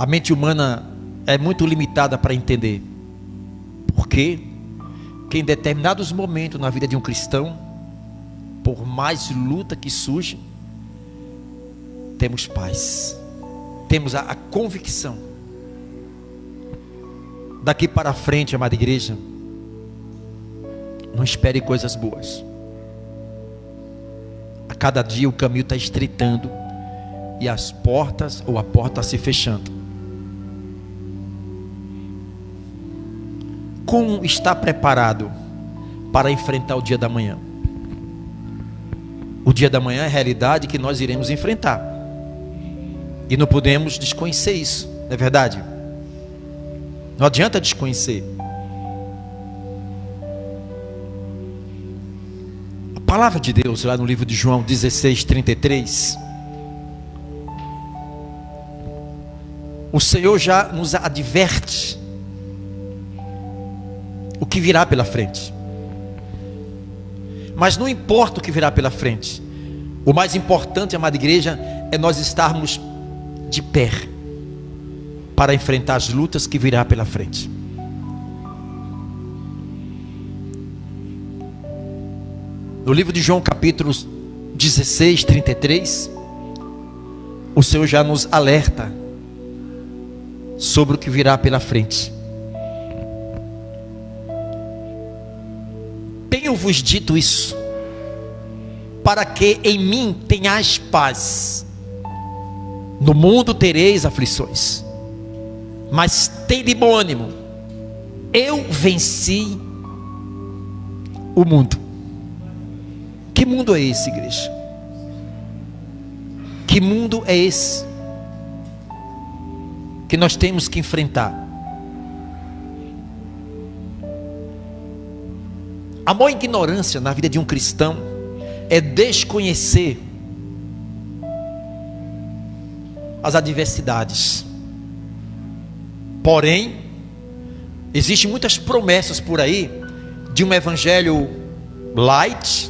A mente humana é muito limitada para entender. Porque que em determinados momentos na vida de um cristão, por mais luta que surge, temos paz, temos a convicção. Daqui para frente, amada igreja, não espere coisas boas. A cada dia o caminho está estreitando e as portas, ou a porta se fechando. Como está preparado para enfrentar o dia da manhã? O dia da manhã é a realidade que nós iremos enfrentar. E não podemos desconhecer isso, não é verdade? Não adianta desconhecer. A palavra de Deus, lá no livro de João 16:33, o Senhor já nos adverte o que virá pela frente. Mas não importa o que virá pela frente. O mais importante, amada igreja, é nós estarmos de pé para enfrentar as lutas que virá pela frente. No livro de João, capítulo 16:33, o Senhor já nos alerta sobre o que virá pela frente. Tenho-vos dito isso, para que em mim tenhais paz. No mundo tereis aflições, mas tende bom ânimo, eu venci o mundo. Que mundo é esse, igreja? Que mundo é esse que nós temos que enfrentar? A maior ignorância na vida de um cristão é desconhecer as adversidades. Porém, existem muitas promessas por aí de um evangelho light,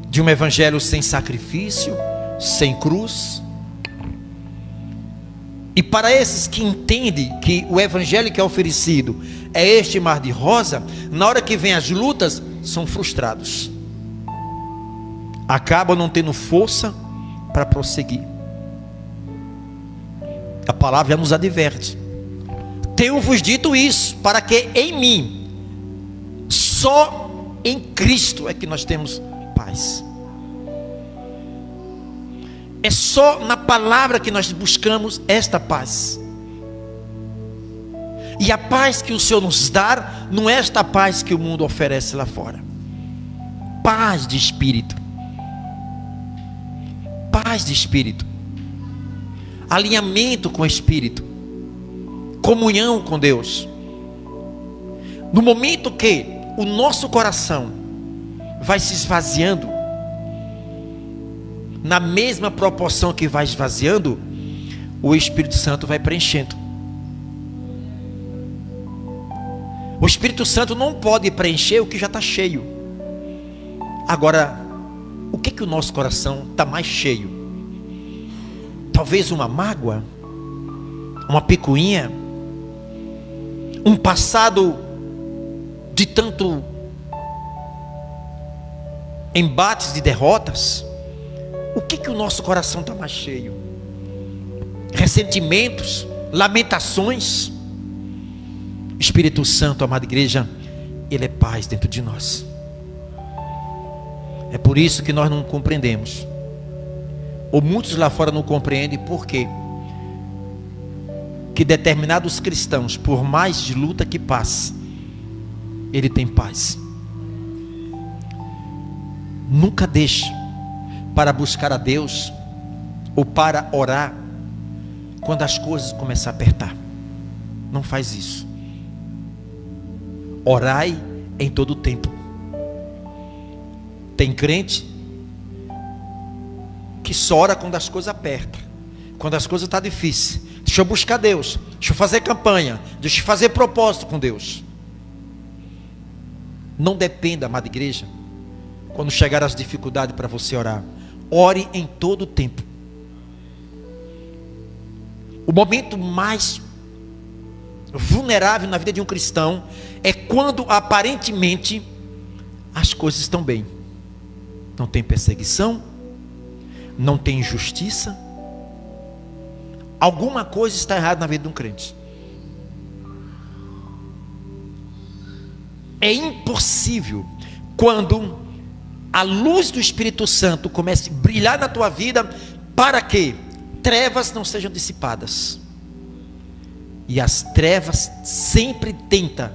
de um evangelho sem sacrifício, sem cruz. E para esses que entendem que o evangelho que é oferecido é este mar de rosa, na hora que vem as lutas, são frustrados. Acabam não tendo força para prosseguir. A palavra já nos adverte. Tenho-vos dito isso, para que em mim, só em Cristo é que nós temos paz. É só na palavra que nós buscamos esta paz. E a paz que o Senhor nos dá, não é esta paz que o mundo oferece lá fora. Paz de espírito. Paz de espírito. Alinhamento com o Espírito. Comunhão com Deus. No momento que o nosso coração vai se esvaziando, na mesma proporção que vai esvaziando, o Espírito Santo vai preenchendo. O Espírito Santo não pode preencher o que já está cheio. Agora, o que o nosso coração está mais cheio? Talvez uma mágoa, uma picuinha, um passado de tanto embates de derrotas. O que o nosso coração está mais cheio? Ressentimentos, lamentações. Espírito Santo, amada igreja, Ele é paz dentro de nós. É por isso que nós não compreendemos, ou muitos lá fora não compreendem, por quê? Que determinados cristãos, por mais de luta que passe, ele tem paz. Nunca deixe para buscar a Deus ou para orar quando as coisas começarem a apertar. Não faz isso. Orai em todo o tempo. Tem crente que só ora quando as coisas apertam, quando as coisas estão difíceis. Deixa eu buscar Deus, deixa eu fazer campanha, deixa eu fazer propósito com Deus. Não dependa, amada igreja, quando chegar as dificuldades para você orar. Ore em todo o tempo. O momento mais vulnerável na vida de um cristão é quando aparentemente as coisas estão bem. Não tem perseguição, não tem injustiça. Alguma coisa está errada na vida de um crente. É impossível quando a luz do Espírito Santo comece a brilhar na tua vida, para que trevas não sejam dissipadas. E as trevas sempre tentam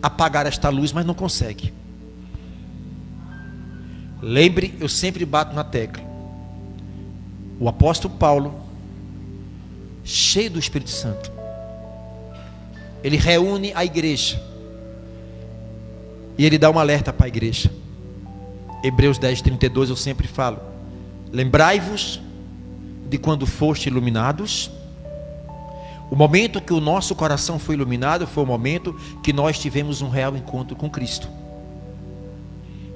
apagar esta luz, mas não consegue. Lembre, eu sempre bato na tecla. O apóstolo Paulo, cheio do Espírito Santo, ele reúne a igreja e ele dá um alerta para a igreja. Hebreus 10:32, eu sempre falo: lembrai-vos de quando foste iluminados. O momento que o nosso coração foi iluminado foi o momento que nós tivemos um real encontro com Cristo.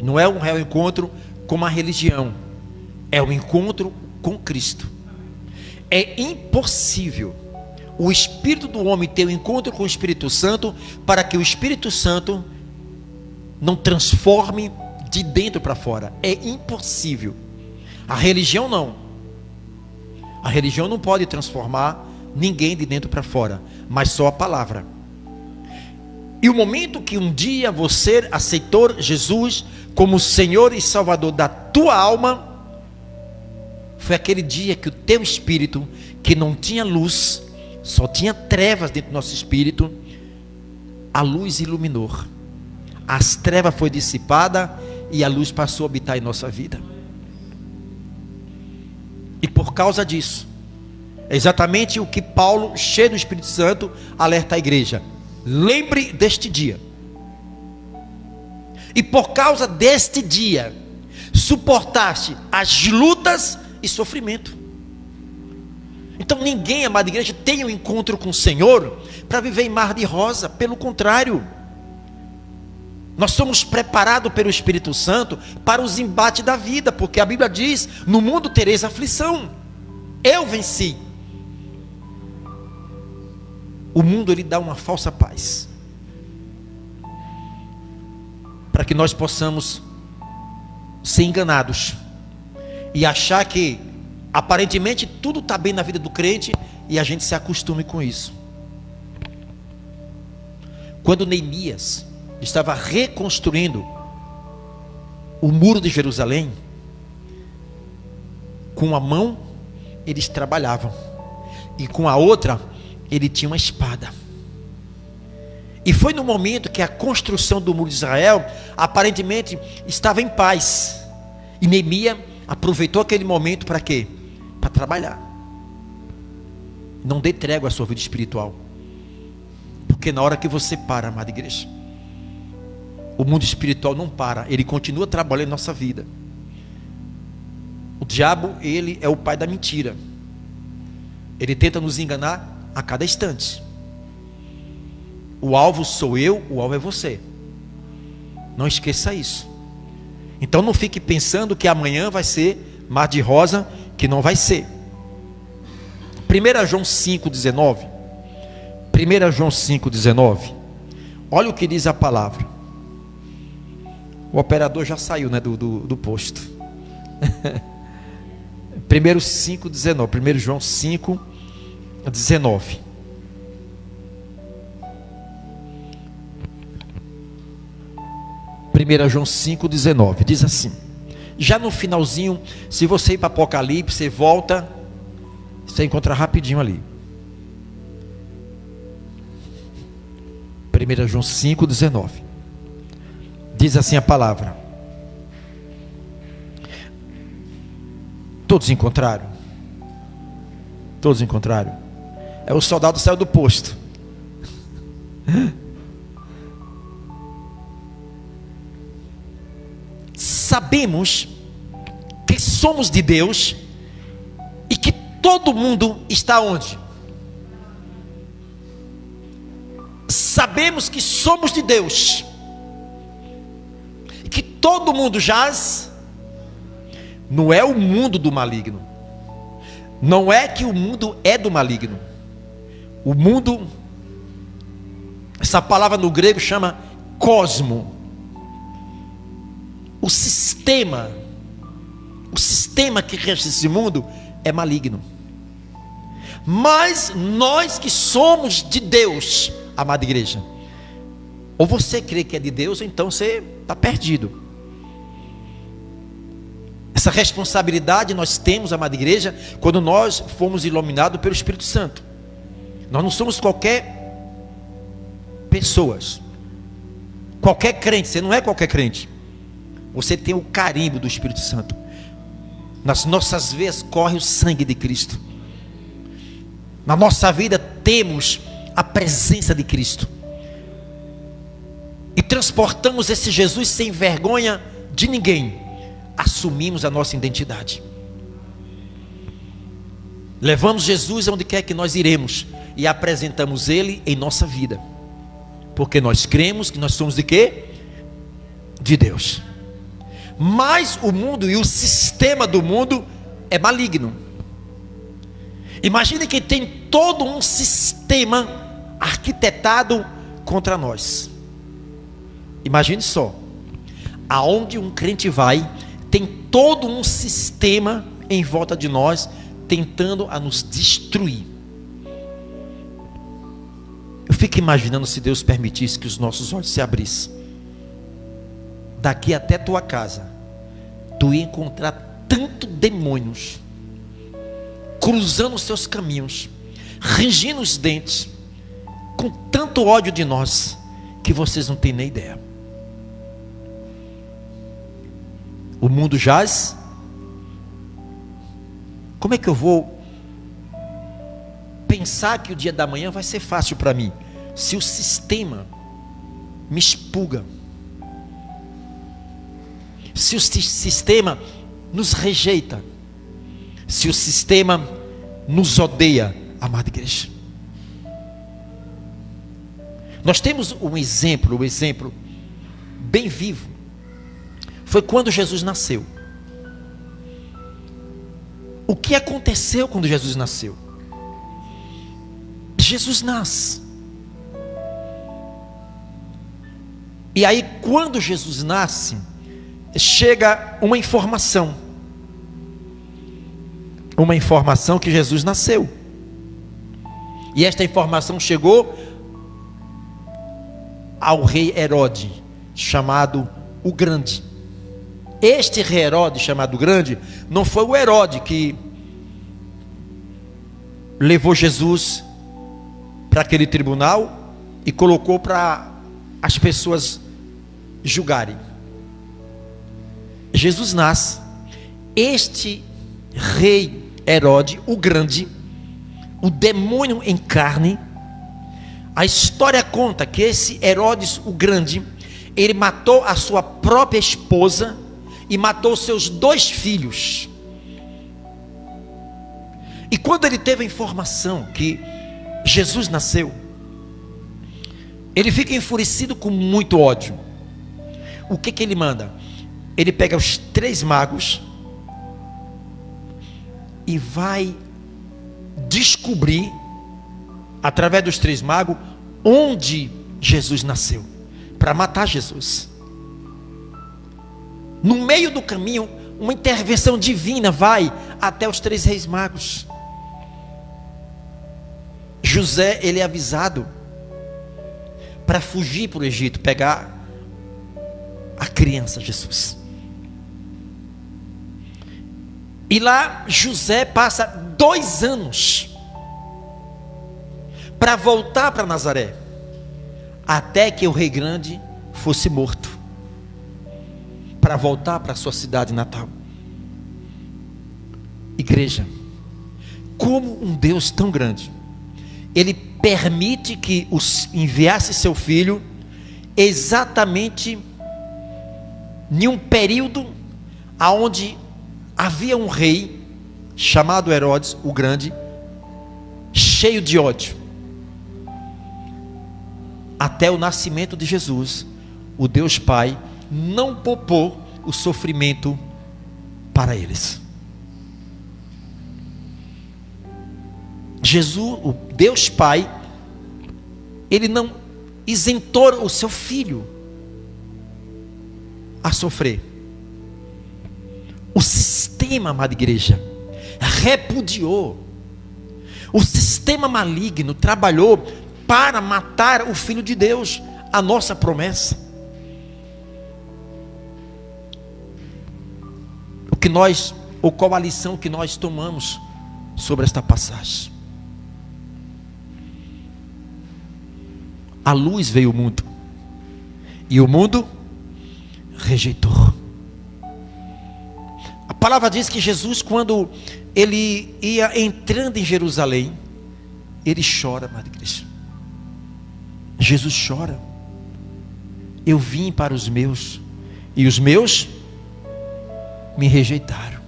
Não é um real encontro com uma religião, é um encontro com Cristo. É impossível o espírito do homem ter um encontro com o Espírito Santo para que o Espírito Santo não transforme de dentro para fora. É impossível. A religião não. A religião não pode transformar ninguém de dentro para fora, mas só a palavra. E o momento que um dia você aceitou Jesus como Senhor e Salvador da tua alma, foi aquele dia que o teu espírito, que não tinha luz, só tinha trevas dentro do nosso espírito, a luz iluminou. As trevas foi dissipada e a luz passou a habitar em nossa vida. E por causa disso, é exatamente o que Paulo, cheio do Espírito Santo, alerta a igreja: lembre deste dia. E por causa deste dia, suportaste as lutas e sofrimento. Então ninguém, amada igreja, tem um encontro com o Senhor para viver em mar de rosa. Pelo contrário, nós somos preparados pelo Espírito Santo para os embates da vida, porque a Bíblia diz: no mundo tereis aflição. Eu venci. O mundo, ele dá uma falsa paz, para que nós possamos ser enganados e achar que aparentemente tudo está bem na vida do crente, e a gente se acostume com isso. Quando Neemias estava reconstruindo o muro de Jerusalém, com uma mão eles trabalhavam e com a outra ele tinha uma espada. E foi no momento que a construção do muro de Israel aparentemente estava em paz, e Neemias aproveitou aquele momento para quê? Para trabalhar. Não dê trégua à sua vida espiritual, porque na hora que você para, amada igreja, o mundo espiritual não para, ele continua trabalhando em nossa vida. O diabo, ele é o pai da mentira. Ele tenta nos enganar a cada instante. O alvo sou eu, o alvo é você. Não esqueça isso. Então não fique pensando que amanhã vai ser mar de rosa, que não vai ser. 1 João 5,19. 1 João 5,19. Olha o que diz a palavra. O operador já saiu, né, do posto. 1 João 5,19. João 5,19 diz assim. Já no finalzinho, se você ir para Apocalipse, você volta, você encontra rapidinho ali. 1 João 5,19 diz assim a palavra. Todos encontraram? Todos encontraram? É, o soldado saiu do posto. Sabemos que somos de Deus e que todo mundo está onde? Sabemos que somos de Deus e que todo mundo jaz. Não é o mundo do maligno, Não é que o mundo é do maligno. O mundo, essa palavra no grego chama cosmo. O sistema que rege esse mundo é maligno. Mas nós que somos de Deus, amada igreja, ou você crê que é de Deus, ou então você está perdido. Essa responsabilidade nós temos, amada igreja, quando nós fomos iluminados pelo Espírito Santo. Nós não somos qualquer pessoas, qualquer crente. Você não é qualquer crente. Você tem o carimbo do Espírito Santo. Nas nossas veias corre o sangue de Cristo. Na nossa vida temos a presença de Cristo. E transportamos esse Jesus sem vergonha de ninguém. Assumimos a nossa identidade. Levamos Jesus aonde quer que nós iremos e apresentamos Ele em nossa vida. Porque nós cremos que nós somos de quê? De Deus. Mas o mundo e o sistema do mundo é maligno. Imagine que tem todo um sistema arquitetado contra nós. Imagine só, aonde um crente vai, tem todo um sistema em volta de nós, tentando a nos destruir. Eu fico imaginando se Deus permitisse que os nossos olhos se abrissem. Daqui até tua casa, tu ia encontrar tanto demônios, cruzando os seus caminhos, rangindo os dentes, com tanto ódio de nós, que vocês não têm nem ideia. O mundo jaz. Como é que eu vou pensar que o dia da manhã vai ser fácil para mim, se o sistema me expurga, se o sistema nos rejeita, se o sistema nos odeia, amada igreja? Nós temos um exemplo bem vivo. Foi quando Jesus nasceu. O que aconteceu quando Jesus nasceu? Jesus nasce. E aí, quando Jesus nasce, chega uma informação. Uma informação que Jesus nasceu. E esta informação chegou ao rei Herodes, chamado o Grande. Este rei Herodes, chamado Grande, não foi o Herodes que levou Jesus para aquele tribunal e colocou para as pessoas julgarem. Jesus nasce. Este rei Herodes, o Grande, o demônio em carne, a história conta que esse Herodes, o Grande, ele matou a sua própria esposa e matou seus 2 filhos. E quando ele teve a informação que Jesus nasceu, ele fica enfurecido com muito ódio. O que ele manda? Ele pega os 3 magos e vai descobrir, através dos 3 magos, onde Jesus nasceu, para matar Jesus. No meio do caminho, uma intervenção divina vai até os 3 reis magos. José, ele é avisado para fugir para o Egito, pegar a criança Jesus. E lá José passa 2 anos para voltar para Nazaré, até que o rei Grande fosse morto, para voltar para a sua cidade natal. Igreja, como um Deus tão grande, Ele permite que enviasse seu filho exatamente em um período aonde havia um rei chamado Herodes o Grande, cheio de ódio. Até o nascimento de Jesus, o Deus Pai não poupou o sofrimento para eles. Jesus, o Deus Pai, Ele não isentou o seu filho a sofrer. O sistema, amada igreja, repudiou. O sistema maligno trabalhou para matar o Filho de Deus, a nossa promessa. Qual a lição que nós tomamos sobre esta passagem? A luz veio ao mundo, e o mundo rejeitou. A palavra diz que Jesus, quando ele ia entrando em Jerusalém, ele chora, amada igreja. Jesus chora. Eu vim para os meus, e os meus me rejeitaram.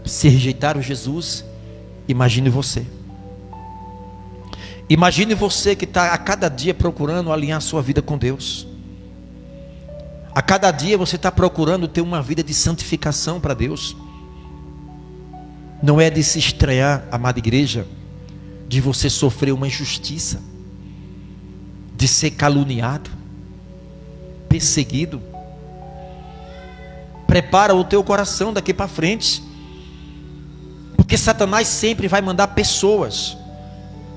Se rejeitaram Jesus, imagine você. Imagine você que está a cada dia procurando alinhar sua vida com Deus. A cada dia você está procurando ter uma vida de santificação para Deus. Não é de se estranhar, amada igreja, de você sofrer uma injustiça, de ser caluniado, perseguido. Prepara o teu coração daqui para frente, porque Satanás sempre vai mandar pessoas,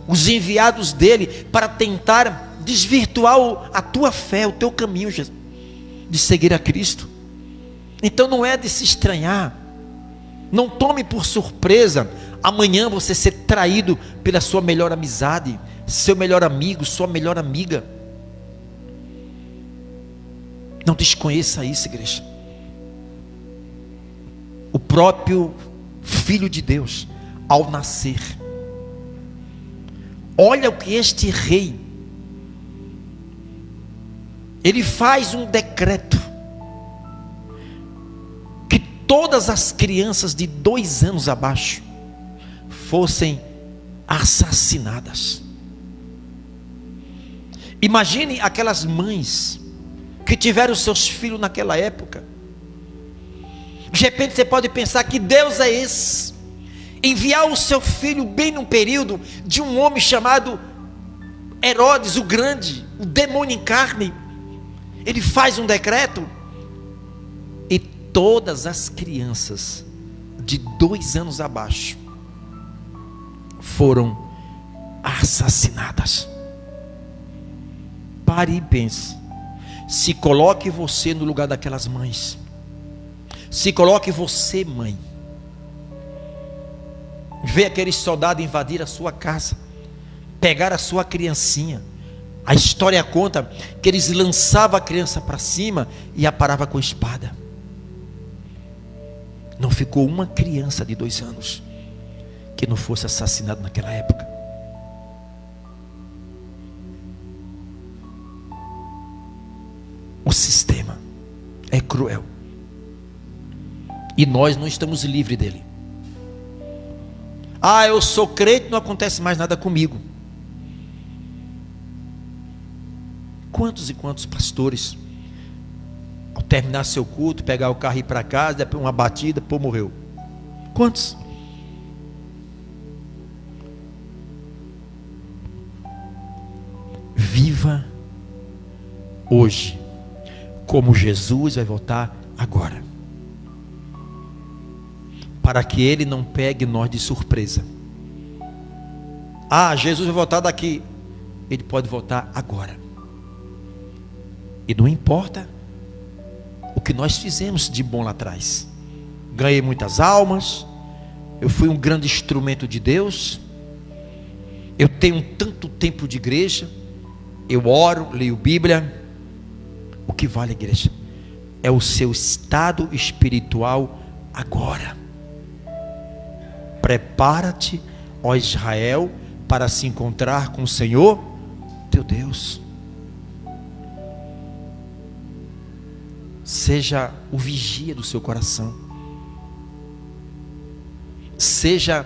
os enviados dele, para tentar desvirtuar a tua fé, o teu caminho de seguir a Cristo. Então não é de se estranhar. Não tome por surpresa amanhã você ser traído pela sua melhor amizade, seu melhor amigo, sua melhor amiga. Não desconheça isso, igreja. O próprio Filho de Deus, ao nascer, olha o que este rei, ele faz um decreto, que todas as crianças de 2 anos abaixo fossem assassinadas. Imagine aquelas mães que tiveram seus filhos naquela época. De repente você pode pensar: que Deus é esse? Enviar o seu filho bem num período de um homem chamado Herodes o Grande, o demônio em carne. Ele faz um decreto, e todas as crianças de 2 anos abaixo foram assassinadas. Pare e pense. Se coloque você no lugar daquelas mães. Se coloque você, mãe. Vê aqueles soldados invadir a sua casa, pegar a sua criancinha. A história conta que eles lançavam a criança para cima e a paravam com a espada. Não ficou uma criança de 2 anos que não fosse assassinada naquela época. O sistema é cruel. E nós não estamos livres dele. Ah, eu sou crente, não acontece mais nada comigo. Quantos e quantos pastores, ao terminar seu culto, pegar o carro e ir para casa, depois uma batida, pô, morreu. Quantos? Viva hoje como Jesus vai voltar agora, para que Ele não pegue nós de surpresa. Ah, Jesus vai voltar daqui. Ele pode voltar agora. E não importa o que nós fizemos de bom lá atrás. Ganhei muitas almas, eu fui um grande instrumento de Deus, eu tenho tanto tempo de igreja, eu oro, leio Bíblia. O que vale, igreja, é o seu estado espiritual agora. Prepara-te, ó Israel, para se encontrar com o Senhor teu Deus. Seja o vigia do seu coração, seja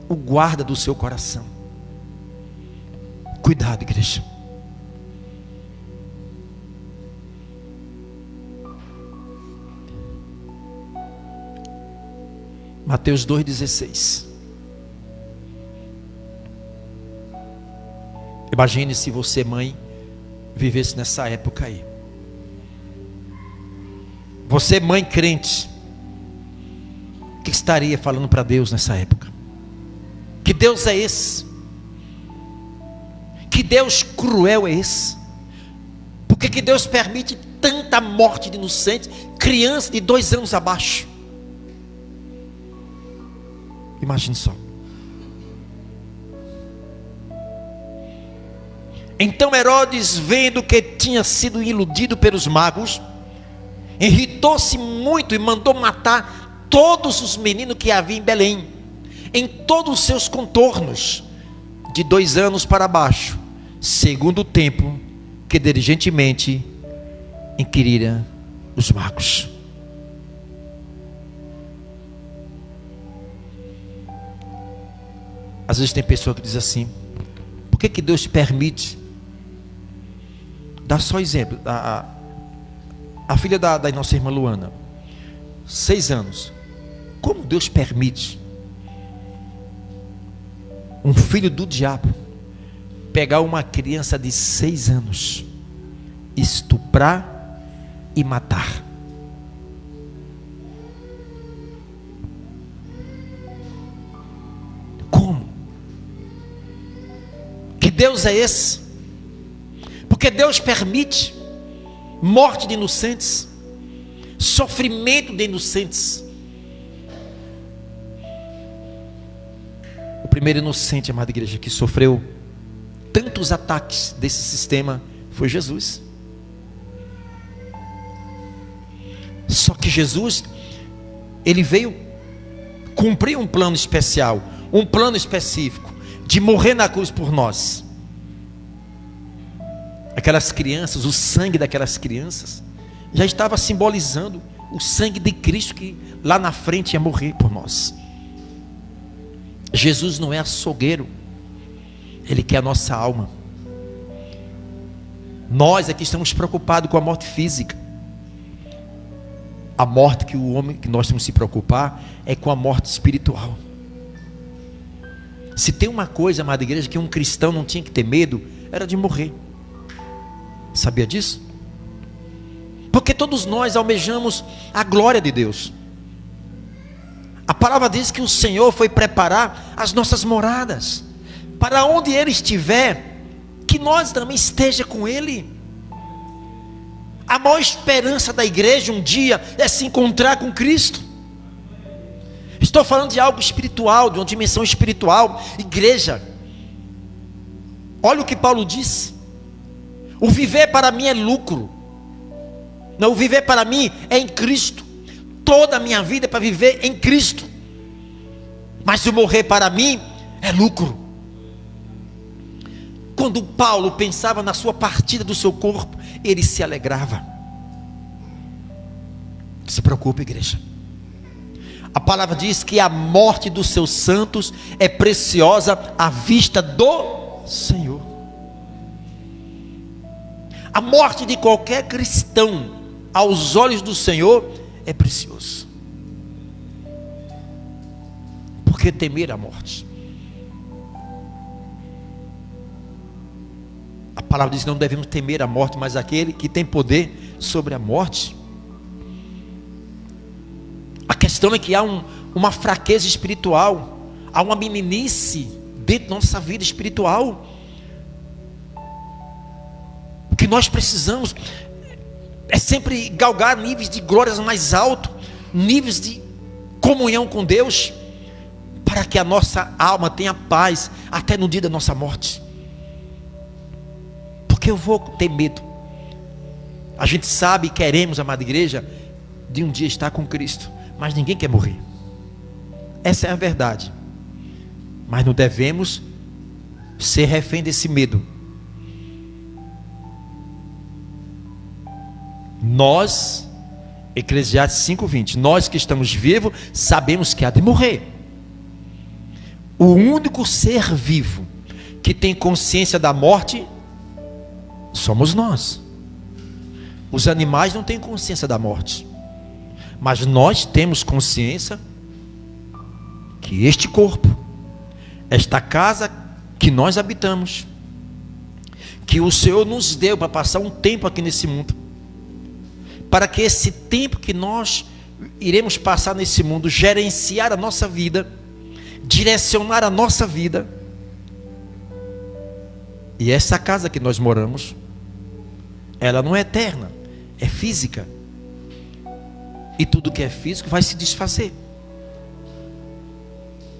o guarda do seu coração. Cuidado, igreja. Mateus 2,16. Imagine se você, mãe, vivesse nessa época aí. Você, mãe crente, o que estaria falando para Deus nessa época? Que Deus é esse? Que Deus cruel é esse? Por que Deus permite tanta morte de inocentes, criança de 2 anos abaixo? Imagine só. Então Herodes, vendo que tinha sido iludido pelos magos, irritou-se muito e mandou matar todos os meninos que havia em Belém, em todos os seus contornos, de 2 anos para baixo, segundo o tempo que diligentemente inquirira os magos. Às vezes tem pessoa que diz assim: por que Deus permite? Dá só exemplo. A filha da nossa irmã Luana, 6 anos. Como Deus permite um filho do diabo pegar uma criança de 6 anos, estuprar e matar? Como? Que Deus é esse? Porque Deus permite morte de inocentes, sofrimento de inocentes. O primeiro inocente, amada igreja, que sofreu tantos ataques desse sistema foi Jesus. Só que Jesus, ele veio cumprir um plano especial, um plano específico, de morrer na cruz por nós. Aquelas crianças, o sangue daquelas crianças já estava simbolizando o sangue de Cristo que lá na frente ia morrer por nós. Jesus não é açougueiro, Ele quer a nossa alma. Nós aqui estamos preocupados com a morte física. A morte que nós temos que se preocupar é com a morte espiritual. Se tem uma coisa, amada igreja, que um cristão não tinha que ter medo, era de morrer. Sabia disso? Porque todos nós almejamos a glória de Deus. A palavra diz que o Senhor foi preparar as nossas moradas, para onde Ele estiver, que nós também esteja com Ele. A maior esperança da igreja um dia é se encontrar com Cristo. Estou falando de algo espiritual, de uma dimensão espiritual. Igreja, olha o que Paulo disse: o viver para mim é lucro. Não, o viver para mim é em Cristo. Toda a minha vida é para viver em Cristo. Mas o morrer para mim é lucro. Quando Paulo pensava na sua partida do seu corpo, ele se alegrava. Não se preocupe, igreja. A palavra diz que a morte dos seus santos é preciosa à vista do Senhor. A morte de qualquer cristão aos olhos do Senhor é precioso. Por que temer a morte? A palavra diz que não devemos temer a morte, mas aquele que tem poder sobre a morte. A questão é que há uma fraqueza espiritual, há uma meninice dentro da nossa vida espiritual. O que nós precisamos é sempre galgar níveis de glórias mais altos, níveis de comunhão com Deus, para que a nossa alma tenha paz até no dia da nossa morte. Porque eu vou ter medo? A gente sabe e queremos, amada igreja, de um dia estar com Cristo, mas ninguém quer morrer. Essa é a verdade. Mas não devemos ser refém desse medo. Nós, Eclesiastes 5:20, nós que estamos vivos, sabemos que há de morrer. O único ser vivo que tem consciência da morte somos nós. Os animais não têm consciência da morte, mas nós temos consciência que este corpo, esta casa que nós habitamos, que o Senhor nos deu para passar um tempo aqui nesse mundo, para que esse tempo que nós iremos passar nesse mundo, gerenciar a nossa vida, direcionar a nossa vida. E essa casa que nós moramos, ela não é eterna, é física. E tudo que é físico vai se desfazer.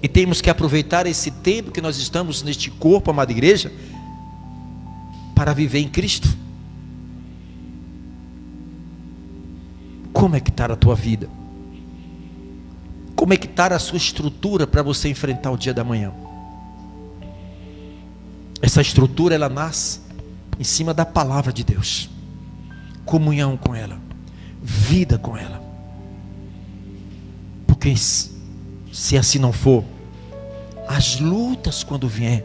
E temos que aproveitar esse tempo que nós estamos neste corpo, amada igreja, para viver em Cristo. Como é que está a tua vida? Como é que está a sua estrutura para você enfrentar o dia da manhã? Essa estrutura, ela nasce em cima da palavra de Deus. Comunhão com ela, vida com ela. Porque se assim não for, as lutas quando vier,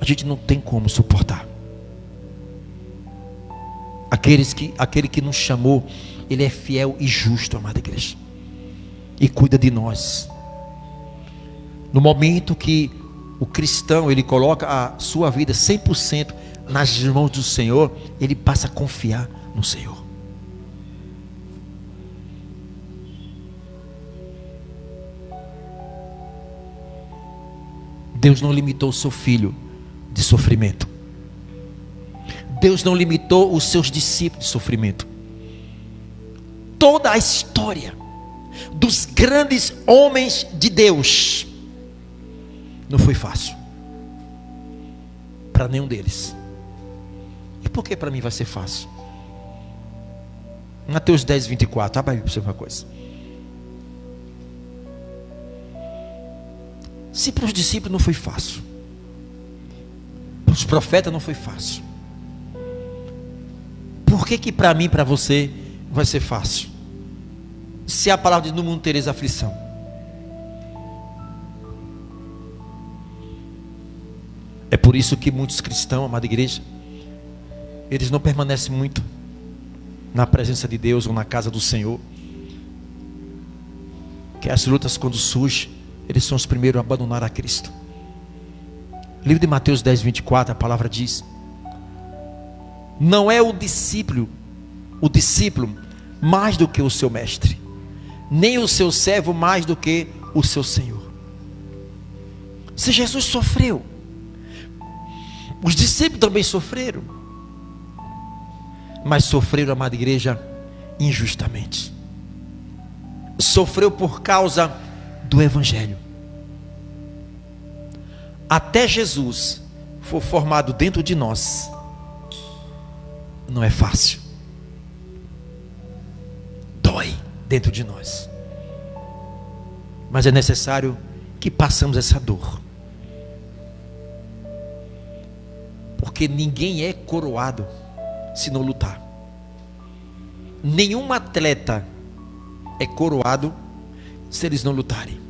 a gente não tem como suportar. Aquele que nos chamou, ele é fiel e justo, amada igreja, e cuida de nós. No momento que o cristão, ele coloca a sua vida 100% nas mãos do Senhor, ele passa a confiar no Senhor. Deus não limitou o seu filho de sofrimento. Deus não limitou os seus discípulos de sofrimento. Toda a história dos grandes homens de Deus não foi fácil para nenhum deles. E por que para mim vai ser fácil? Mateus 10, 24. Abra aí para você uma coisa. Se para os discípulos não foi fácil, para os profetas não foi fácil, por que para mim e para você vai ser fácil? Se a palavra diz: no mundo tereis aflição. É por isso que muitos cristãos, amada igreja, eles não permanecem muito na presença de Deus ou na casa do Senhor. Que as lutas, quando surgem, eles são os primeiros a abandonar a Cristo. Livro de Mateus 10, 24, a palavra diz: não é o discípulo mais do que o seu mestre, nem o seu servo mais do que o seu Senhor. Se Jesus sofreu, os discípulos também sofreram, mas sofreram, amada igreja, injustamente. Sofreu por causa do Evangelho. Até Jesus for formado dentro de nós, não é fácil. Dói dentro de nós. Mas é necessário que passemos essa dor. Porque ninguém é coroado se não lutar. Nenhum atleta é coroado se eles não lutarem.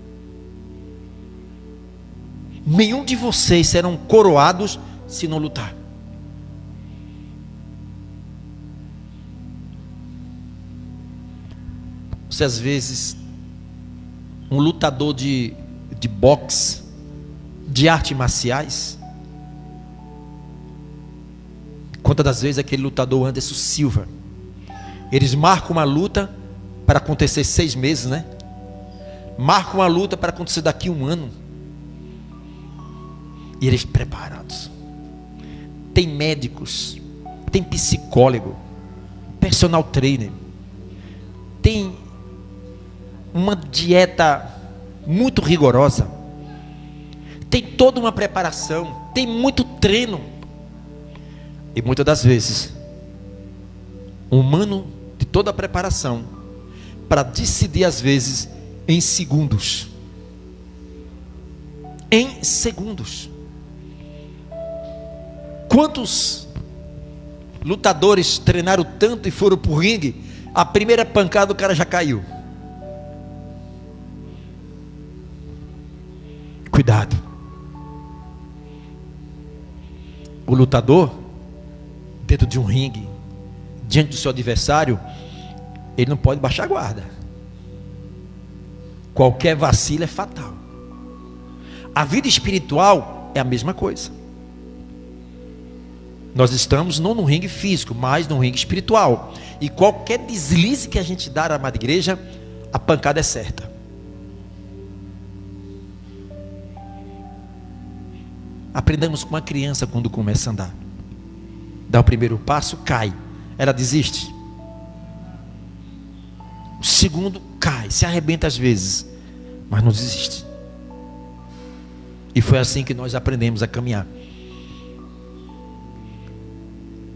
Nenhum de vocês serão coroados se não lutar. Você, às vezes, um lutador de boxe, de artes marciais, quantas das vezes aquele lutador Anderson Silva, eles marcam uma luta para acontecer 6 meses, né? Marcam uma luta para acontecer daqui a 1 ano. E eles preparados. Tem médicos, tem psicólogo, personal trainer, tem uma dieta muito rigorosa, tem toda uma preparação, tem muito treino. E muitas das vezes, um humano de toda a preparação, para decidir às vezes em segundos. Em segundos. Quantos lutadores treinaram tanto e foram para o ringue, a primeira pancada o cara já caiu? Cuidado. O lutador, dentro de um ringue, diante do seu adversário, ele não pode baixar a guarda. Qualquer vacilo é fatal. A vida espiritual é a mesma coisa. Nós estamos não no ringue físico, mas no ringue espiritual. E qualquer deslize que a gente dar à amada igreja, a pancada é certa. Aprendamos com uma criança quando começa a andar. Dá o primeiro passo, cai. Ela desiste. O segundo, cai, se arrebenta às vezes, mas não desiste. E foi assim que nós aprendemos a caminhar.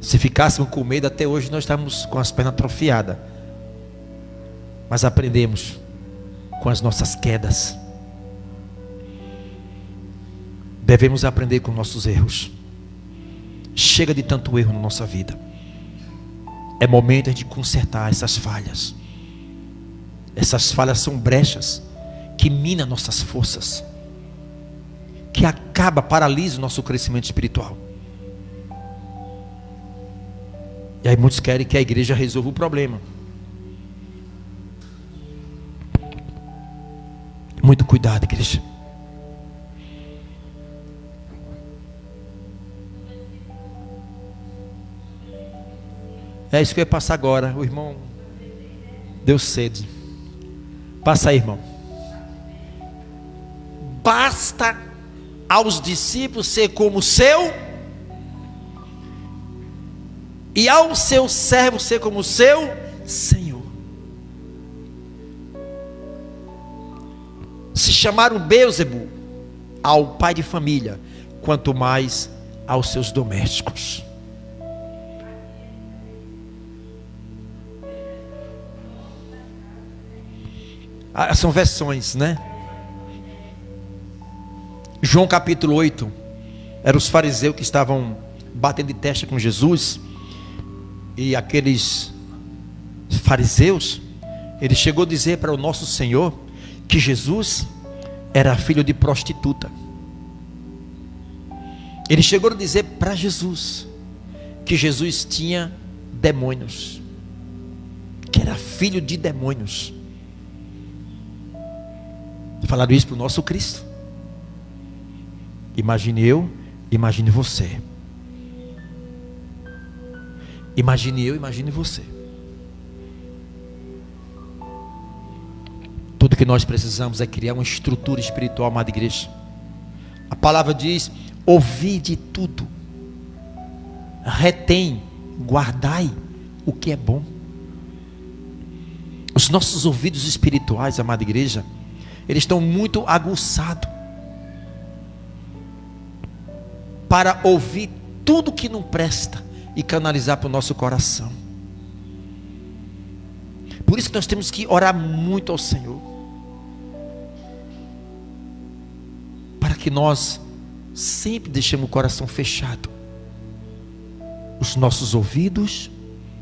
Se ficássemos com medo, até hoje nós estamos com as pernas atrofiadas. Mas aprendemos com as nossas quedas. Devemos aprender com nossos erros. Chega de tanto erro na nossa vida. É momento de consertar essas falhas. Essas falhas são brechas que minam nossas forças, que acaba, paralisa o nosso crescimento espiritual. E aí muitos querem que a igreja resolva o problema. Muito cuidado, igreja. É isso que eu ia passar agora. O irmão deu sede. Passa aí, irmão. Basta aos discípulos ser como o seu, e ao seu servo ser como o seu Senhor. Se chamaram Beelzebu ao pai de família, quanto mais aos seus domésticos. São versões, né? João capítulo 8. Eram os fariseus que estavam batendo de testa com Jesus. E aqueles fariseus, ele chegou a dizer para o nosso Senhor que Jesus era filho de prostituta. Ele chegou a dizer para Jesus que Jesus tinha demônios, que era filho de demônios. Falaram isso para o nosso Cristo. Imagine eu, imagine você. Imagine eu, imagine você. Tudo que nós precisamos é criar uma estrutura espiritual, amada igreja. A palavra diz: ouvi de tudo, retém, guardai o que é bom. Os nossos ouvidos espirituais, amada igreja, eles estão muito aguçados para ouvir tudo que não presta e canalizar para o nosso coração. Por isso que nós temos que orar muito ao Senhor, para que nós sempre deixemos o coração fechado. Os nossos ouvidos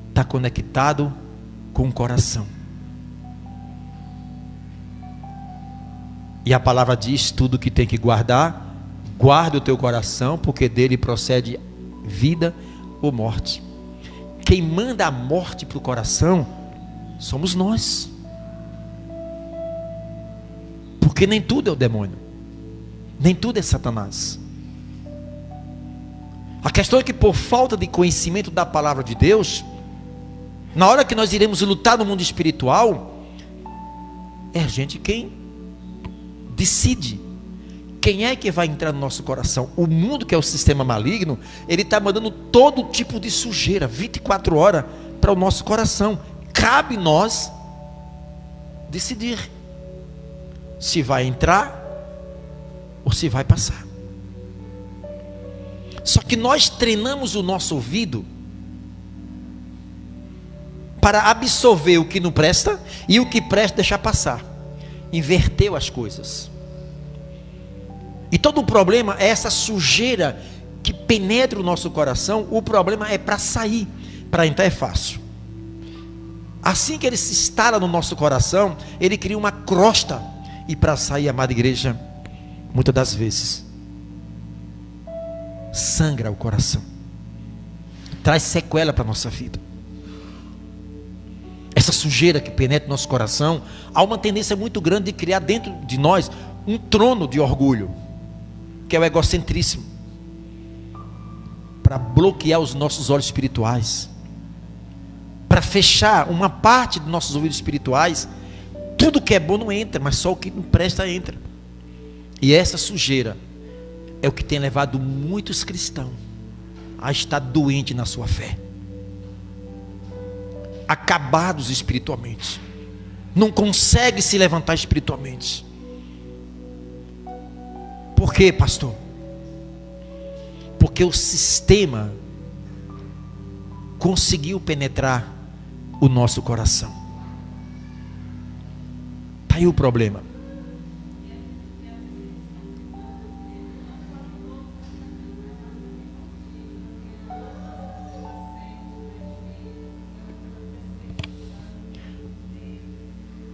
estão conectados com o coração. E a palavra diz: tudo que tem que guardar, guarda o teu coração, porque dele procede vida ou morte. Quem manda a morte para o coração somos nós. Porque nem tudo é o demônio, nem tudo é Satanás. A questão é que, por falta de conhecimento da palavra de Deus, na hora que nós iremos lutar no mundo espiritual, é a gente quem decide quem é que vai entrar no nosso coração. O mundo, que é o sistema maligno, ele está mandando todo tipo de sujeira 24 horas para o nosso coração. Cabe nós decidir se vai entrar ou se vai passar. Só que nós treinamos o nosso ouvido para absorver o que não presta e o que presta deixar passar. Inverteu as coisas. E todo o problema é essa sujeira que penetra o nosso coração. O problema é para sair. Para entrar é fácil. Assim que ele se instala no nosso coração, ele cria uma crosta. E para sair, amada igreja, muitas das vezes sangra o coração, traz sequela para a nossa vida. Essa sujeira que penetra no nosso coração, há uma tendência muito grande de criar dentro de nós um trono de orgulho, que é o egocentrismo. para bloquear os nossos olhos espirituais, para fechar uma parte dos nossos ouvidos espirituais. Tudo que é bom não entra, mas só o que não presta entra. E essa sujeira é o que tem levado muitos cristãos a estar doentes na sua fé, acabados espiritualmente, não consegue se levantar espiritualmente. Por quê, pastor? Porque o sistema conseguiu penetrar o nosso coração. Está aí o problema.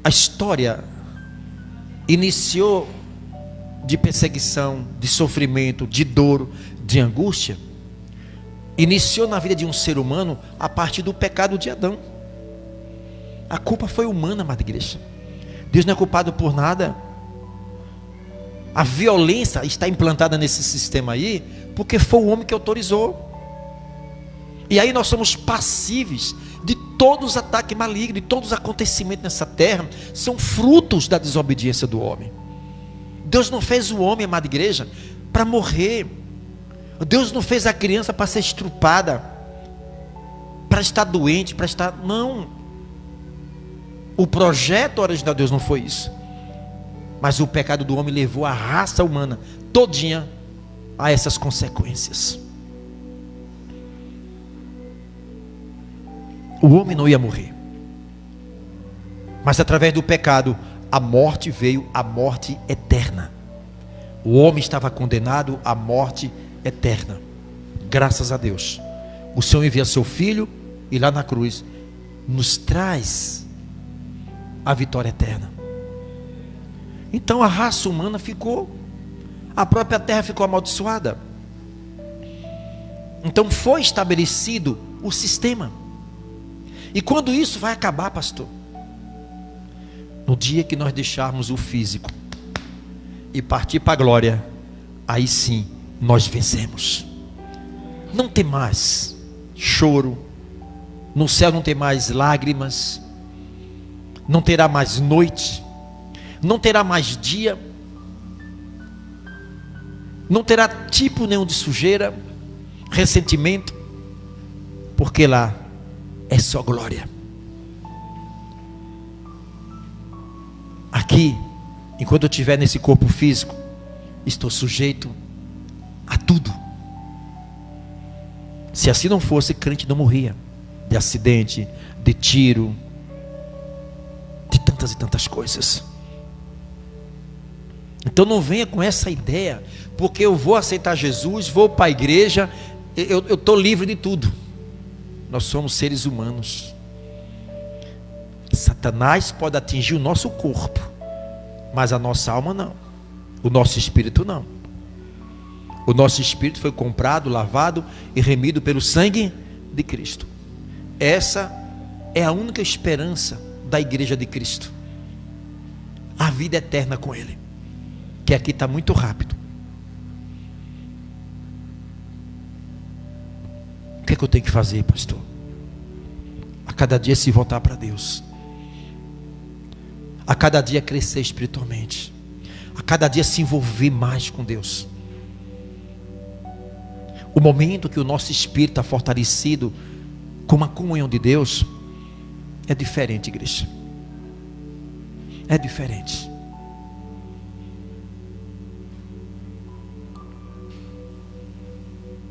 A história iniciou de perseguição, de sofrimento, de dor, de angústia. Iniciou na vida de um ser humano a partir do pecado de Adão. A culpa foi humana, amada igreja. Deus não é culpado por nada. A violência está implantada nesse sistema aí porque foi o homem que autorizou. E aí nós somos passíveis de todos os ataques malignos, de todos os acontecimentos nessa terra, são frutos da desobediência do homem. Deus não fez o homem, amada igreja, para morrer. Deus não fez a criança para ser estrupada, para estar doente, para estar... Não. O projeto original de Deus não foi isso. Mas o pecado do homem levou a raça humana todinha a essas consequências. O homem não ia morrer, mas através do pecado a morte veio, a morte eterna. O homem estava condenado à morte eterna. Graças a Deus, o Senhor envia seu Filho e lá na cruz nos traz a vitória eterna. Então a raça humana ficou, a própria terra ficou amaldiçoada. Então foi estabelecido o sistema. E quando isso vai acabar, pastor? No dia que nós deixarmos o físico e partir para a glória, aí sim nós vencemos. Não tem mais choro, no céu não tem mais lágrimas, não terá mais noite, não terá mais dia, não terá tipo nenhum de sujeira, ressentimento, porque lá é só glória. Aqui, enquanto eu estiver nesse corpo físico, estou sujeito a tudo. Se assim não fosse, crente não morria de acidente, de tiro, de tantas e tantas coisas. Então não venha com essa ideia, porque eu vou aceitar Jesus, vou para a igreja, eu estou livre de tudo. Nós somos seres humanos. Satanás pode atingir o nosso corpo, mas a nossa alma não. O nosso espírito não. O nosso espírito foi comprado, lavado e remido pelo sangue de Cristo. Essa é a única esperança da igreja de Cristo. A vida eterna com Ele, que aqui está muito rápido. O que é que eu tenho que fazer, pastor? A cada dia se voltar para Deus, a cada dia crescer espiritualmente, a cada dia se envolver mais com Deus. O momento que o nosso espírito está fortalecido com a comunhão de Deus é diferente, igreja. É diferente.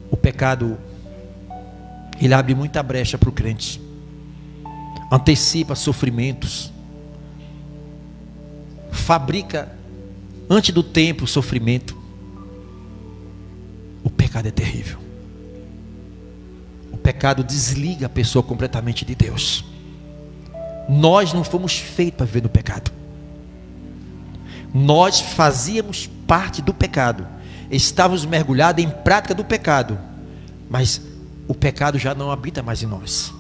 O pecado, ele abre muita brecha para o crente, antecipa sofrimentos, fabrica antes do tempo sofrimento. O pecado é terrível. O pecado desliga a pessoa completamente de Deus. Nós não fomos feitos para viver no pecado. Nós fazíamos parte do pecado, estávamos mergulhados em prática do pecado, mas o pecado já não habita mais em nós.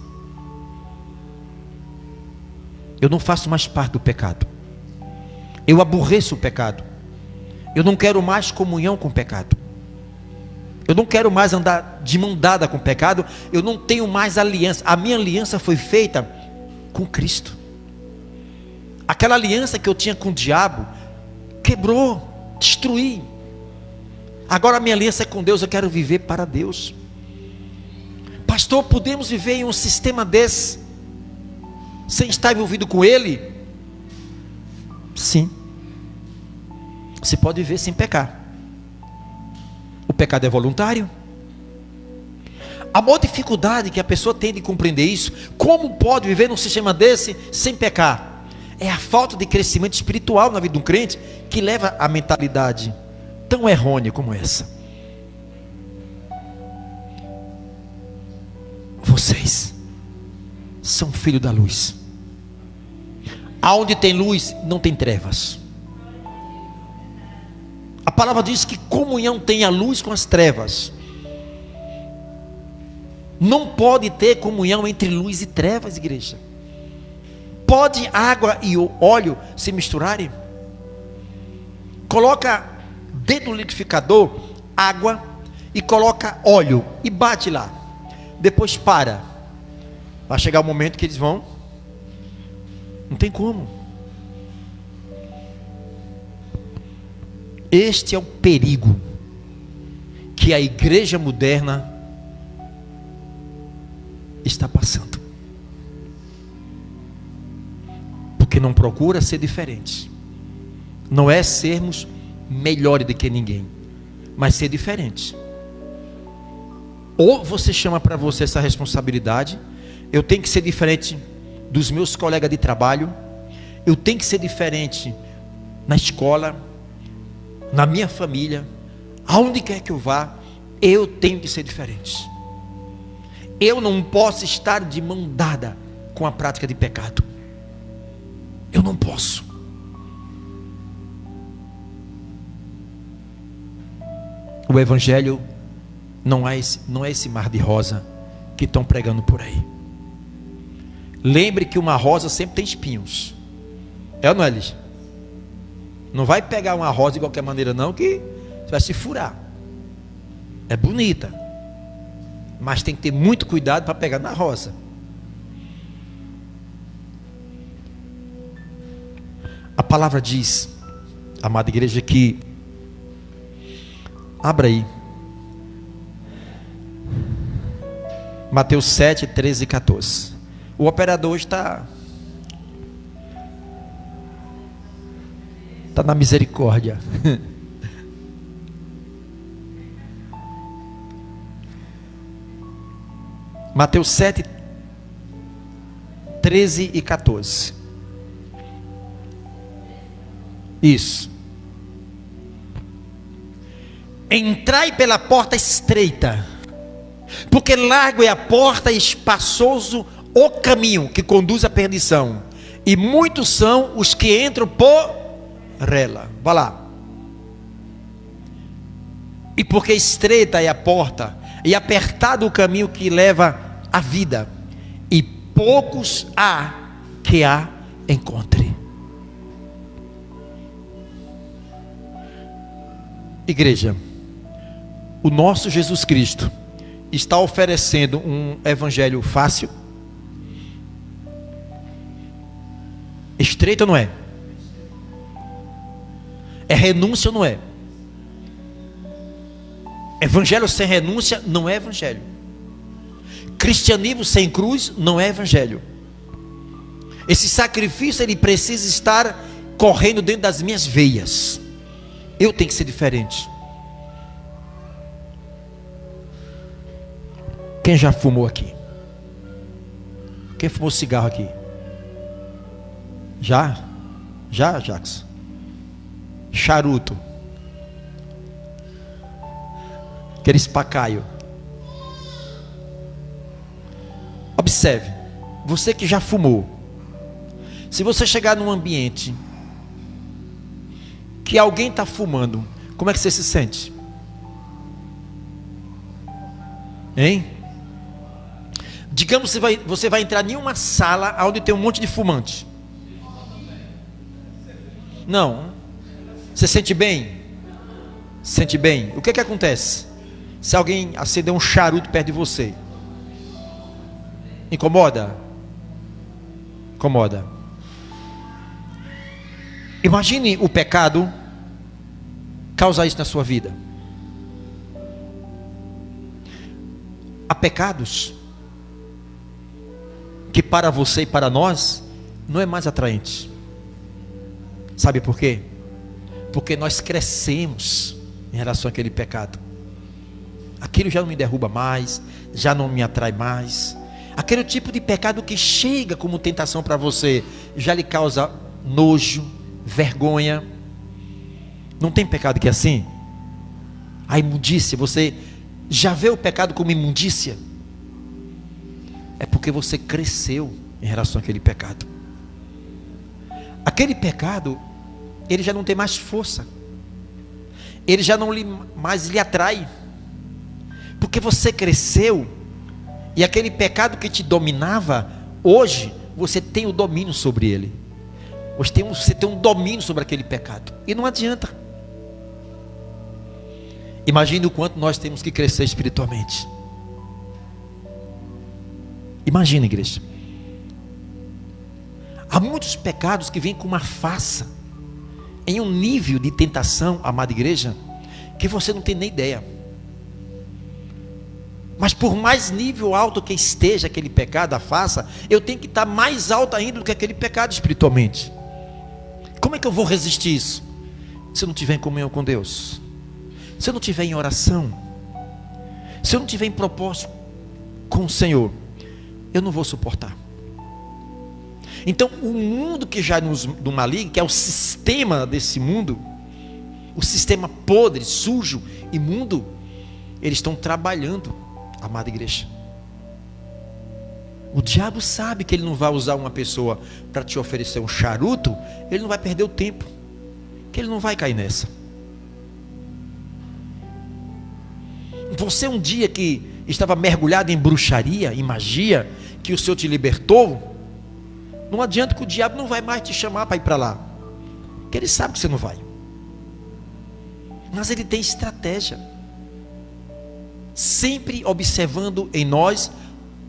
Eu não faço mais parte do pecado. Eu aborreço o pecado. Eu não quero mais comunhão com o pecado. Eu não quero mais andar de mão dada com o pecado. Eu não tenho mais aliança. A minha aliança foi feita com Cristo. Aquela aliança que eu tinha com o diabo quebrou, destruí. Agora a minha aliança é com Deus. Eu quero viver para Deus. Pastor, podemos viver em um sistema desse sem estar envolvido com Ele? Sim. Você pode viver sem pecar. O pecado é voluntário. A maior dificuldade que a pessoa tem de compreender isso, como pode viver num sistema desse sem pecar, é a falta de crescimento espiritual na vida de um crente, que leva a mentalidade tão errônea como essa. Vocês são filhos da luz. Aonde tem luz, não tem trevas. A palavra diz que comunhão tem a luz com as trevas. Não pode ter comunhão entre luz e trevas, igreja. Pode água e óleo se misturarem? Coloca dentro do liquidificador água e coloca óleo e bate lá. Depois para. Vai chegar o momento que eles vão. Não tem como. Este é o perigo que a igreja moderna está passando. Porque não procura ser diferente. Não é sermos melhores do que ninguém, mas ser diferente. Ou você chama para você essa responsabilidade: eu tenho que ser diferente dos meus colegas de trabalho, eu tenho que ser diferente na escola, na minha família, aonde quer que eu vá, eu tenho que ser diferente. Eu não posso estar de mão dada com a prática de pecado. Eu não posso. O evangelho não é esse mar de rosa que estão pregando por aí. Lembre que uma rosa sempre tem espinhos. É ou não é, Liz? Não vai pegar uma rosa de qualquer maneira não, que você vai se furar. É bonita, mas tem que ter muito cuidado para pegar na rosa. A palavra diz, amada igreja, que abra aí Mateus 7, 13 e 14. O operador hoje está na misericórdia. Mateus 7, 13 e 14. Isso. Entrai pela porta estreita, porque largo é a porta e espaçoso o caminho que conduz à perdição, e muitos são os que entram por ela. Vá lá. E porque estreita é a porta e apertado o caminho que leva à vida, e poucos há que a encontre. Igreja, o nosso Jesus Cristo está oferecendo um evangelho fácil, estreito ou não é? É renúncia ou não é? Evangelho sem renúncia não é evangelho. Cristianismo sem cruz não é evangelho. Esse sacrifício ele precisa estar correndo dentro das minhas veias. Eu tenho que ser diferente. Quem já fumou aqui? Quem fumou cigarro aqui? Já, Jackson? Charuto? Aquele espacaio? Observe, você que já fumou, se você chegar num ambiente que alguém está fumando, como é que você se sente? Hein? Digamos que você vai entrar em uma sala onde tem um monte de fumante. Não. Você sente bem? Sente bem. O que acontece? Se alguém acender um charuto perto de você, incomoda? Incomoda. Imagine o pecado causar isso na sua vida. Há pecados que para você e para nós não é mais atraente. Sabe por quê? Porque nós crescemos em relação àquele pecado. Aquilo já não me derruba mais, já não me atrai mais. Aquele tipo de pecado que chega como tentação para você, já lhe causa nojo, vergonha. Não tem pecado que é assim? A imundícia, você já vê o pecado como imundícia? É porque você cresceu em relação àquele pecado. Aquele pecado, ele já não tem mais força, ele já não mais lhe atrai, porque você cresceu, e aquele pecado que te dominava, hoje você tem o domínio sobre ele. Você tem um domínio sobre aquele pecado, e não adianta. Imagine o quanto nós temos que crescer espiritualmente. Imagina, igreja. Há muitos pecados que vêm com uma farsa, em um nível de tentação, amada igreja, que você não tem nem ideia. Mas por mais nível alto que esteja aquele pecado, a farsa, eu tenho que estar mais alto ainda do que aquele pecado espiritualmente. Como é que eu vou resistir isso? Se eu não tiver em comunhão com Deus, se eu não tiver em oração, se eu não tiver em propósito com o Senhor, eu não vou suportar. Então o mundo que já do maligno, que é o sistema desse mundo, o sistema podre, sujo, imundo, eles estão trabalhando, amada igreja. O diabo sabe que ele não vai usar uma pessoa para te oferecer um charuto, ele não vai perder o tempo, que ele não vai cair nessa. Você um dia que estava mergulhado em bruxaria, em magia, que o Senhor te libertou, não adianta que o diabo não vai mais te chamar para ir para lá, porque ele sabe que você não vai. Mas ele tem estratégia, sempre observando em nós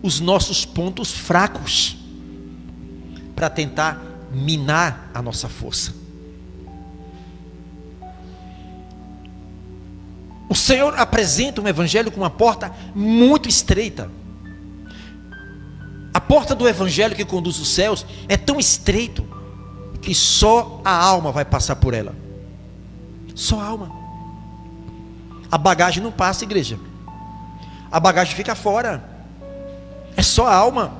os nossos pontos fracos, para tentar minar a nossa força. O Senhor apresenta um evangelho com uma porta muito estreita. A porta do evangelho que conduz os céus é tão estreito que só a alma vai passar por ela. Só a alma. A bagagem não passa, igreja. A bagagem fica fora. É só a alma.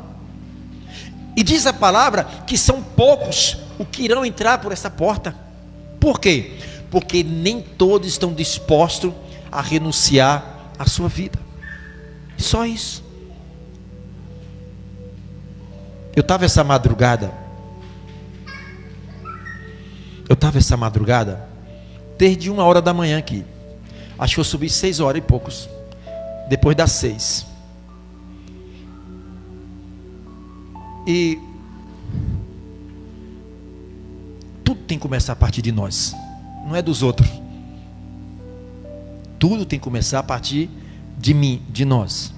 E diz a palavra que são poucos os que irão entrar por essa porta. Por quê? Porque nem todos estão dispostos a renunciar à sua vida. Só isso. Eu estava essa madrugada, desde 1h da manhã aqui. Acho que eu subi 6h e poucos, depois das 6. E tudo tem que começar a partir de nós, não é dos outros. Tudo tem que começar a partir de mim, de nós.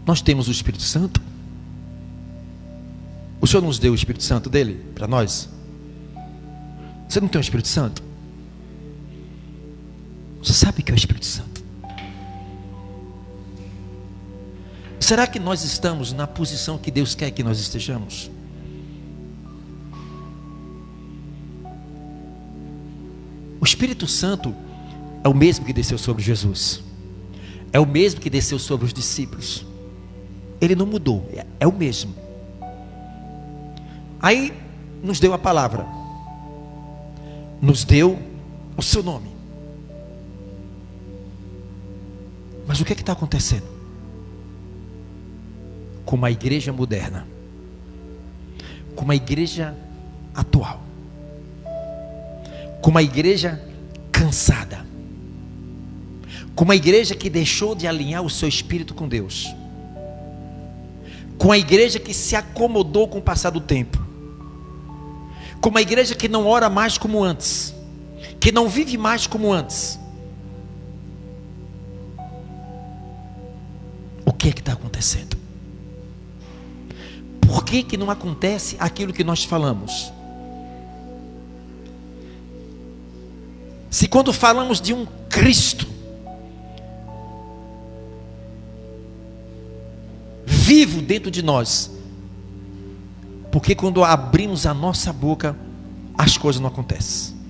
Nós temos o Espírito Santo. O Senhor nos deu o Espírito Santo dele para nós. Você não tem o Espírito Santo? Você sabe o que é o Espírito Santo? Será que nós estamos na posição que Deus quer que nós estejamos? O Espírito Santo é o mesmo que desceu sobre Jesus, é o mesmo que desceu sobre os discípulos. Ele não mudou, é o mesmo. Aí nos deu a palavra, nos deu o seu nome. Mas o que está acontecendo com uma igreja moderna, com uma igreja atual, com uma igreja cansada, com uma igreja que deixou de alinhar o seu espírito com Deus, com a igreja que se acomodou com o passar do tempo, com uma igreja que não ora mais como antes, que não vive mais como antes. O que é que está acontecendo? Por que que não acontece aquilo que nós falamos? Se quando falamos de um Cristo vivo dentro de nós, porque quando abrimos a nossa boca, as coisas não acontecem.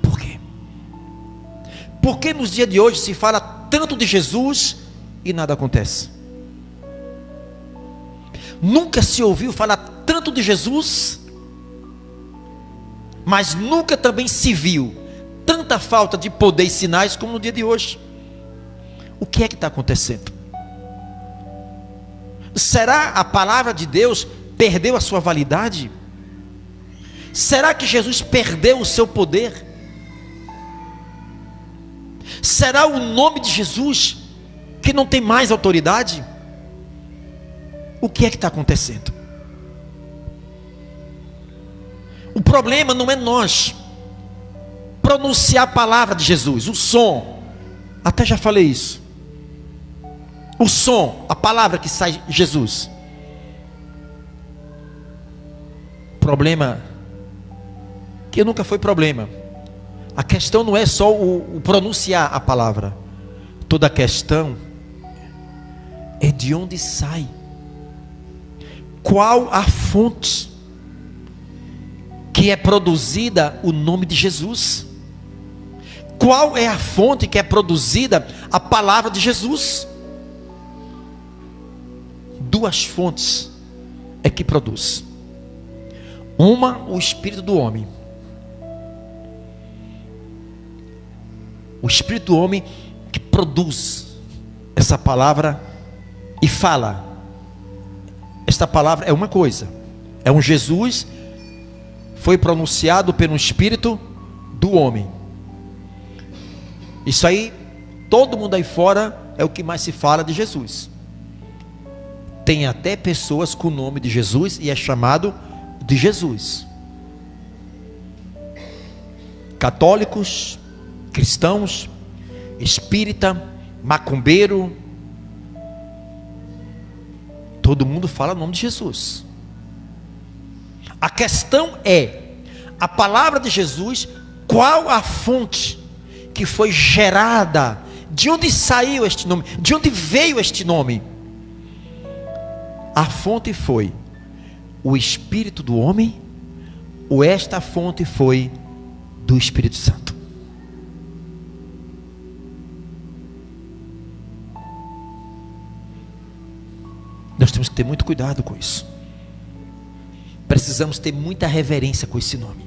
Por quê? Porque nos dias de hoje se fala tanto de Jesus e nada acontece. Nunca se ouviu falar tanto de Jesus, mas nunca também se viu tanta falta de poder e sinais como no dia de hoje. O que é que está acontecendo? Será a palavra de Deus perdeu a sua validade? Será que Jesus perdeu o seu poder? Será o nome de Jesus que não tem mais autoridade? O que é que está acontecendo? O problema não é nós pronunciar a palavra de Jesus, o som. Até já falei isso. O som, a palavra que sai de Jesus. Problema que nunca foi problema. A questão não é só o pronunciar a palavra. Toda a questão é de onde sai. Qual a fonte que é produzida o nome de Jesus? Qual é a fonte que é produzida a palavra de Jesus? Duas fontes é que produz. Uma, o espírito do homem. O espírito do homem que produz essa palavra e fala. Esta palavra é uma coisa. É um Jesus, foi pronunciado pelo espírito do homem. Isso aí, todo mundo aí fora é o que mais se fala de Jesus. Tem até pessoas com o nome de Jesus e é chamado de Jesus. Católicos, cristãos, espírita, macumbeiro, todo mundo fala o nome de Jesus. A questão é, a palavra de Jesus, qual a fonte que foi gerada? De onde saiu este nome? De onde veio este nome? A fonte foi o Espírito do homem, ou esta fonte foi do Espírito Santo? Nós temos que ter muito cuidado com isso. Precisamos ter muita reverência com esse nome.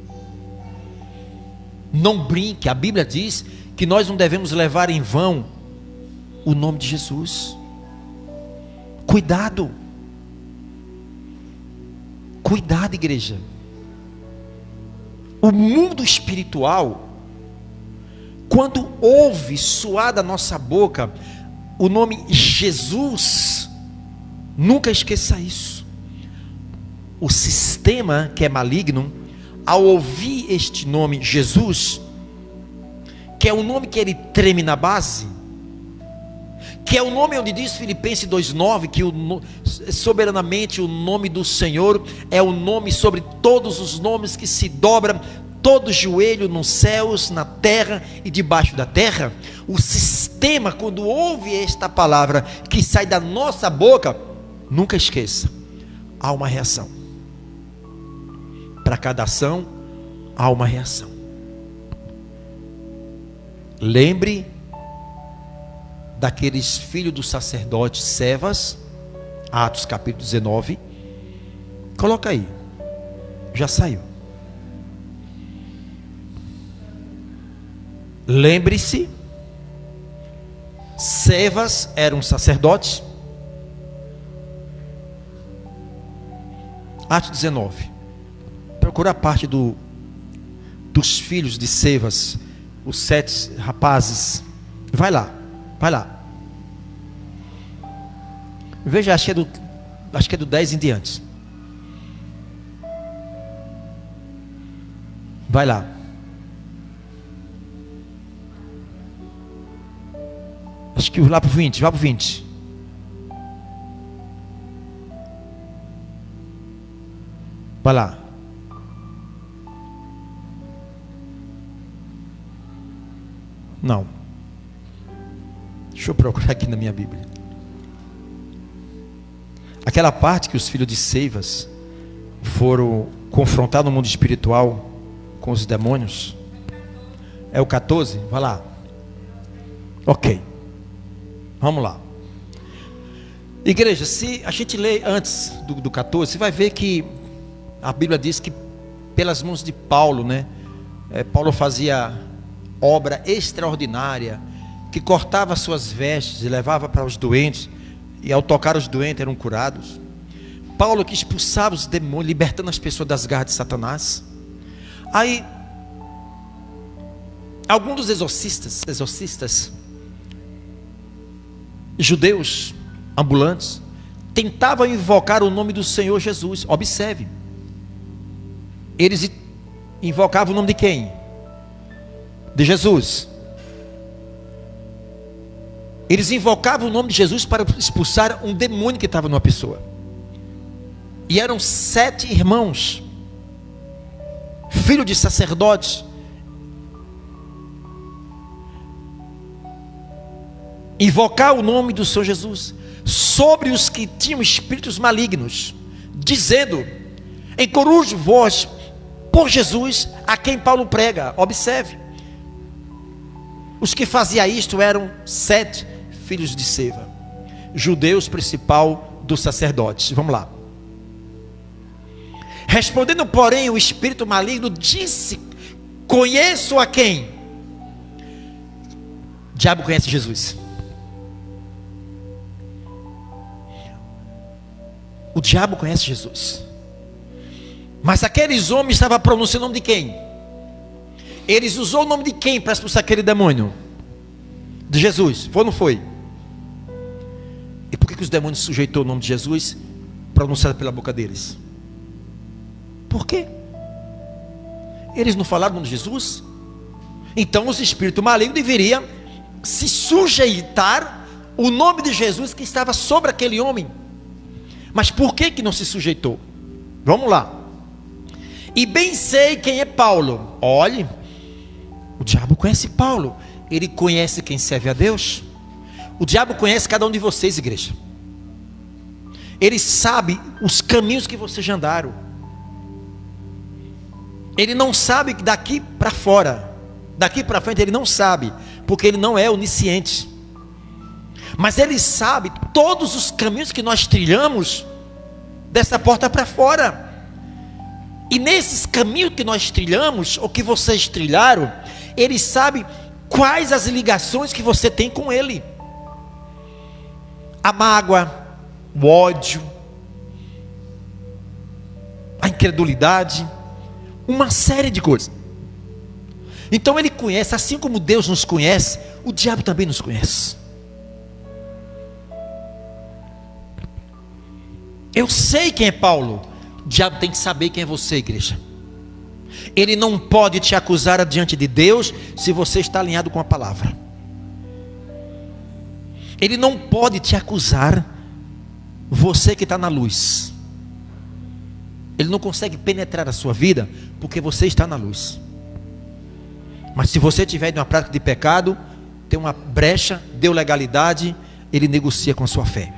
Não brinque, a Bíblia diz que nós não devemos levar em vão o nome de Jesus. Cuidado. Cuidado, igreja. O mundo espiritual, quando ouve soar da nossa boca o nome Jesus, nunca esqueça isso. O sistema que é maligno, ao ouvir este nome Jesus, que é um nome que ele treme na base, que é o nome onde diz Filipenses 2,9, que soberanamente o nome do Senhor é o nome sobre todos os nomes, que se dobra todo joelho nos céus, na terra e debaixo da terra. O sistema, quando ouve esta palavra que sai da nossa boca, nunca esqueça, há uma reação. Para cada ação, há uma reação. Lembre daqueles filhos do sacerdote Cefas, Atos capítulo 19. Coloca aí, já saiu. Lembre-se, Cefas era um sacerdote. Atos 19. Procura a parte dos filhos de Cefas, os 7 rapazes. Vai lá, vai lá. Veja, acho que é do 10 em diante. Vai lá. Acho que lá para o 20, vai para o 20. Vai lá. Não. Deixa eu procurar aqui na minha Bíblia. Aquela parte que os filhos de Seivas foram confrontar no mundo espiritual com os demônios. É o 14? Vai lá. Ok. Vamos lá. Igreja, se a gente lê antes do 14, você vai ver que a Bíblia diz que pelas mãos de Paulo, né? Paulo fazia obra extraordinária, que cortava suas vestes e levava para os doentes, e ao tocar os doentes eram curados. Paulo que expulsava os demônios, libertando as pessoas das garras de Satanás. Aí, alguns dos exorcistas judeus ambulantes tentavam invocar o nome do Senhor Jesus. Observe, eles invocavam o nome de quem? De Jesus. Eles invocavam o nome de Jesus para expulsar um demônio que estava numa pessoa. E eram 7 irmãos, filhos de sacerdotes. Invocar o nome do Senhor Jesus sobre os que tinham espíritos malignos, dizendo: encorujo vós por Jesus a quem Paulo prega. Observe, os que faziam isto eram 7 filhos de Seva, judeus principal dos sacerdotes. Vamos lá. Respondendo, porém, o espírito maligno disse: conheço a quem? O diabo conhece Jesus. O diabo conhece Jesus. Mas aqueles homens estavam pronunciando o nome de quem? Eles usou o nome de quem para expulsar aquele demônio? De Jesus. Foi ou não foi? E por que os demônios sujeitou o nome de Jesus pronunciado pela boca deles? Por quê? Eles não falaram o nome de Jesus? Então os espíritos malignos deveriam se sujeitar o nome de Jesus que estava sobre aquele homem. Mas por que não se sujeitou? Vamos lá. E bem sei quem é Paulo. Olhe, o diabo conhece Paulo. Ele conhece quem serve a Deus. O diabo conhece cada um de vocês, igreja. Ele sabe os caminhos que vocês já andaram. Ele não sabe que daqui para fora, daqui para frente ele não sabe, porque ele não é onisciente. Mas ele sabe todos os caminhos que nós trilhamos dessa porta para fora. E nesses caminhos que nós trilhamos, ou que vocês trilharam, ele sabe quais as ligações que você tem com ele. A mágoa, o ódio, a incredulidade, uma série de coisas. Então ele conhece, assim como Deus nos conhece, o diabo também nos conhece. Eu sei quem é Paulo. O diabo tem que saber quem é você, igreja. Ele não pode te acusar diante de Deus se você está alinhado com a palavra. Ele não pode te acusar, você que está na luz. Ele não consegue penetrar a sua vida porque você está na luz. Mas se você tiver uma prática de pecado, tem uma brecha, deu legalidade, ele negocia com a sua fé.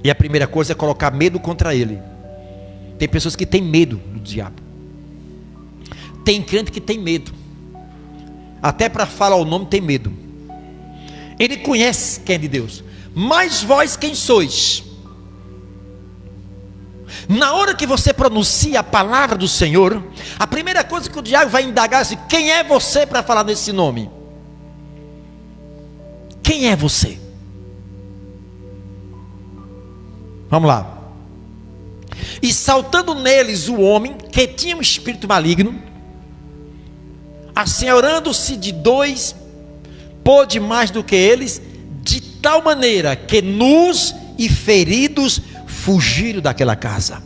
E a primeira coisa é colocar medo contra ele. Tem pessoas que têm medo do diabo. Tem crente que tem medo. Até para falar o nome tem medo. Ele conhece quem é de Deus. Mas vós quem sois? Na hora que você pronuncia a palavra do Senhor, a primeira coisa que o diabo vai indagar é assim: quem é você para falar nesse nome? Quem é você? Vamos lá. E saltando neles o homem que tinha um espírito maligno, assenhorando-se de 2, pôde mais do que eles, de tal maneira que nus e feridos fugiram daquela casa.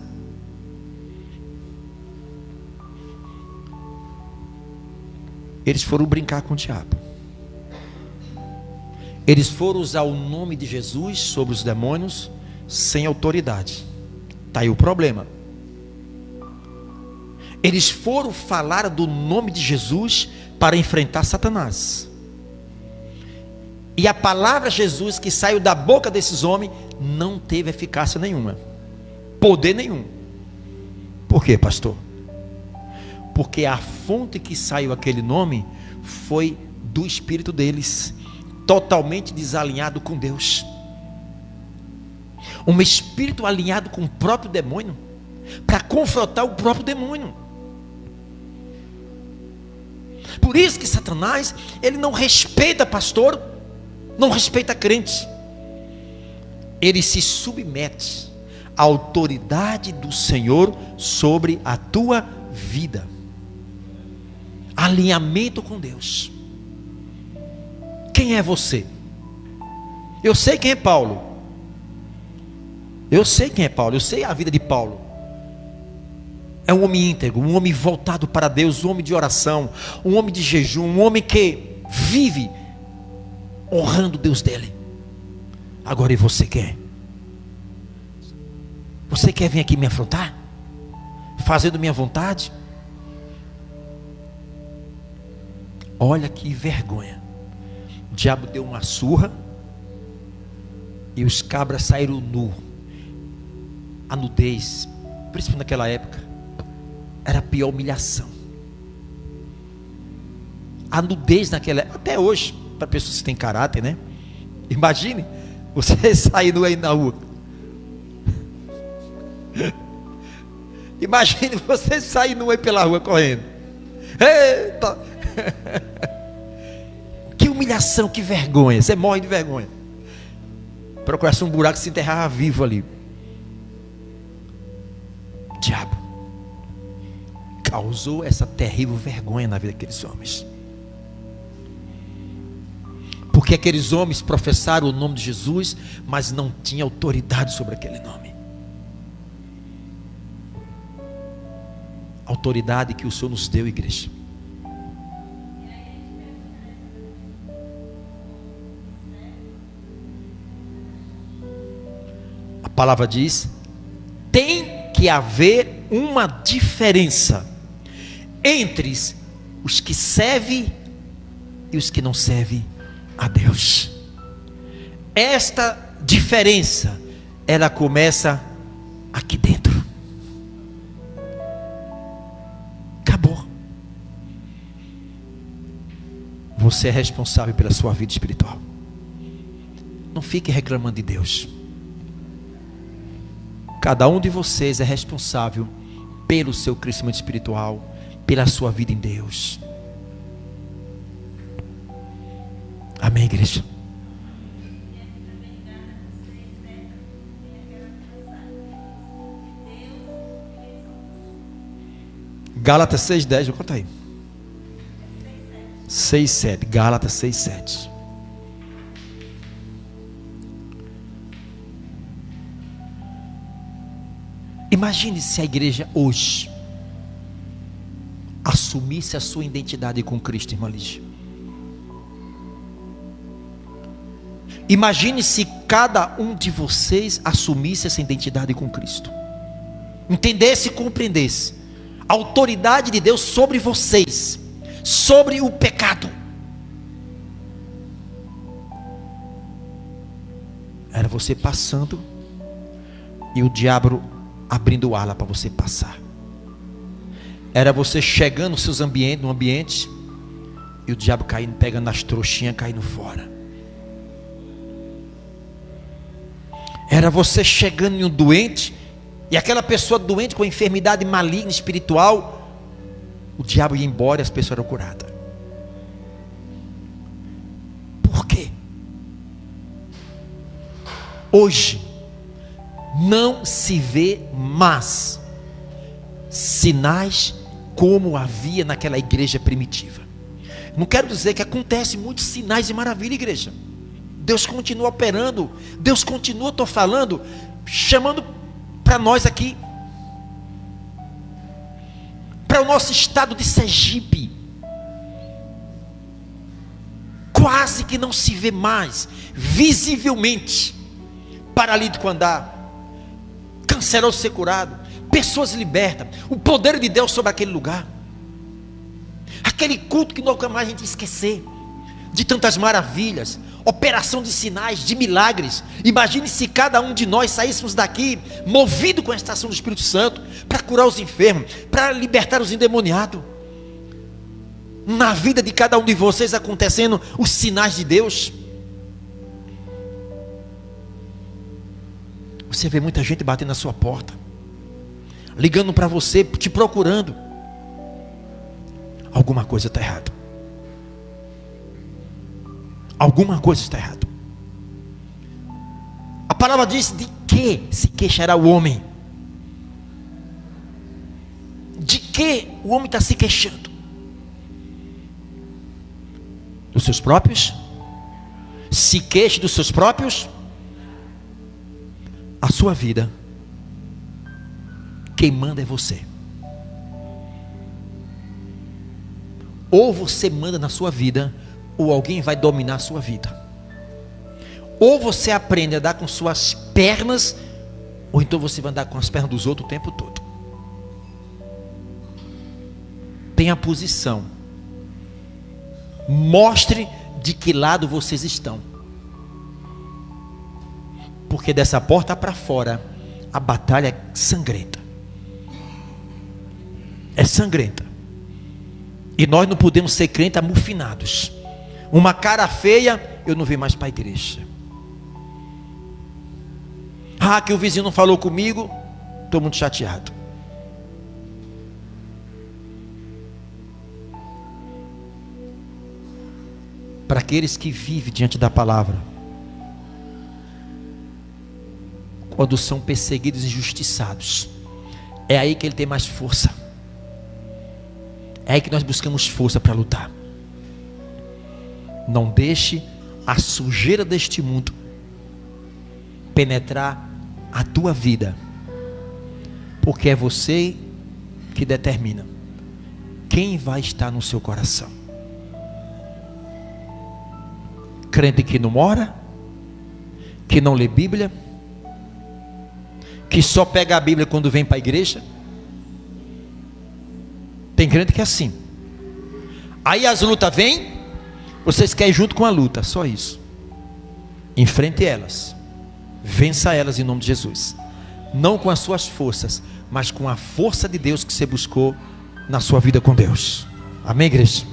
Eles foram brincar com o diabo. Eles foram usar o nome de Jesus sobre os demônios sem autoridade. Está aí o problema. Eles foram falar do nome de Jesus para enfrentar Satanás. E a palavra Jesus que saiu da boca desses homens não teve eficácia nenhuma, poder nenhum. Por quê, pastor? Porque a fonte que saiu aquele nome foi do espírito deles, totalmente desalinhado com Deus. Um espírito alinhado com o próprio demônio, para confrontar o próprio demônio. Por isso que Satanás, ele não respeita pastor, não respeita crente. Ele se submete à autoridade do Senhor sobre a tua vida. Alinhamento com Deus. Quem é você? Eu sei quem é Paulo. Eu sei quem é Paulo. Eu sei a vida de Paulo. É um homem íntegro, um homem voltado para Deus, um homem de oração, um homem de jejum, um homem que vive honrando Deus dele. Agora, e você quer? Você quer vir aqui me afrontar? Fazendo minha vontade? Olha que vergonha. O diabo deu uma surra e os cabras saíram nu. A nudez, principalmente naquela época, era a pior humilhação. A nudez naquela época, até hoje, para pessoas que têm caráter, né? Imagine você sair nu aí na rua. Imagine você sair nu aí pela rua correndo. Eita! Que humilhação, que vergonha. Você morre de vergonha. Procurasse um buraco e se enterrava vivo ali. O diabo causou essa terrível vergonha na vida daqueles homens. Porque aqueles homens professaram o nome de Jesus, mas não tinham autoridade sobre aquele nome. Autoridade que o Senhor nos deu, igreja. A palavra diz: tem que haver uma diferença entre os que servem e os que não servem a Deus. Esta diferença, ela começa aqui dentro. Acabou. Você é responsável pela sua vida espiritual. Não fique reclamando de Deus. Cada um de vocês é responsável pelo seu crescimento espiritual, pela sua vida em Deus. Amém, igreja? Gálatas 6:10, vou contar aí. 6:7, Gálatas 6:7. Imagine se a igreja hoje assumisse a sua identidade com Cristo, irmã Lígia. Imagine se cada um de vocês assumisse essa identidade com Cristo, entendesse e compreendesse a autoridade de Deus sobre vocês, sobre o pecado. Era você passando e o diabo abrindo ala para você passar. Era você chegando nos seus ambientes, no ambiente, e o diabo caindo, pegando as trouxinhas, caindo fora. Era você chegando em um doente, e aquela pessoa doente com enfermidade maligna espiritual, o diabo ia embora e as pessoas eram curadas. Por quê? Hoje não se vê mais sinais como havia naquela igreja primitiva. Não quero dizer que acontece muitos sinais e maravilha, igreja. Deus continua operando, Deus continua, estou falando, chamando para nós aqui, para o nosso estado de Sergipe. quase que não se vê mais, visivelmente, paralítico andar, canceroso ser curado, pessoas libertas, o poder de Deus sobre aquele lugar, aquele culto que nunca mais a gente esquecer, de tantas maravilhas, operação de sinais, de milagres. Imagine se cada um de nós saíssemos daqui movido com a estação do Espírito Santo para curar os enfermos, para libertar os endemoniados. Na vida de cada um de vocês acontecendo os sinais de Deus. Você vê muita gente batendo na sua porta, ligando para você, te procurando. Alguma coisa está errada. Alguma coisa está errada. A palavra diz: de que se queixará o homem? De que o homem está se queixando? Dos seus próprios? Se queixe dos seus próprios? A sua vida, quem manda é você. Ou você manda na sua vida, ou alguém vai dominar a sua vida. Ou você aprende a andar com suas pernas, ou então você vai andar com as pernas dos outros o tempo todo. Tenha posição. Mostre de que lado vocês estão. Porque dessa porta para fora, a batalha é sangrenta. É sangrenta. E nós não podemos ser crentes amufinados. Uma cara feia, eu não venho mais para a igreja. Ah, que o vizinho não falou comigo, estou muito chateado. Para aqueles que vivem diante da palavra, quando são perseguidos e injustiçados, é aí que ele tem mais força. É aí que nós buscamos força para lutar. Não deixe a sujeira deste mundo penetrar a tua vida, porque é você que determina quem vai estar no seu coração. Crente que não ora, que não lê Bíblia, que só pega a Bíblia quando vem para a igreja. Tem crente que é assim. Aí as lutas vêm, vocês querem ir junto com a luta, só isso. Enfrente elas, vença elas em nome de Jesus. Não com as suas forças, mas com a força de Deus que você buscou na sua vida com Deus. Amém, igreja?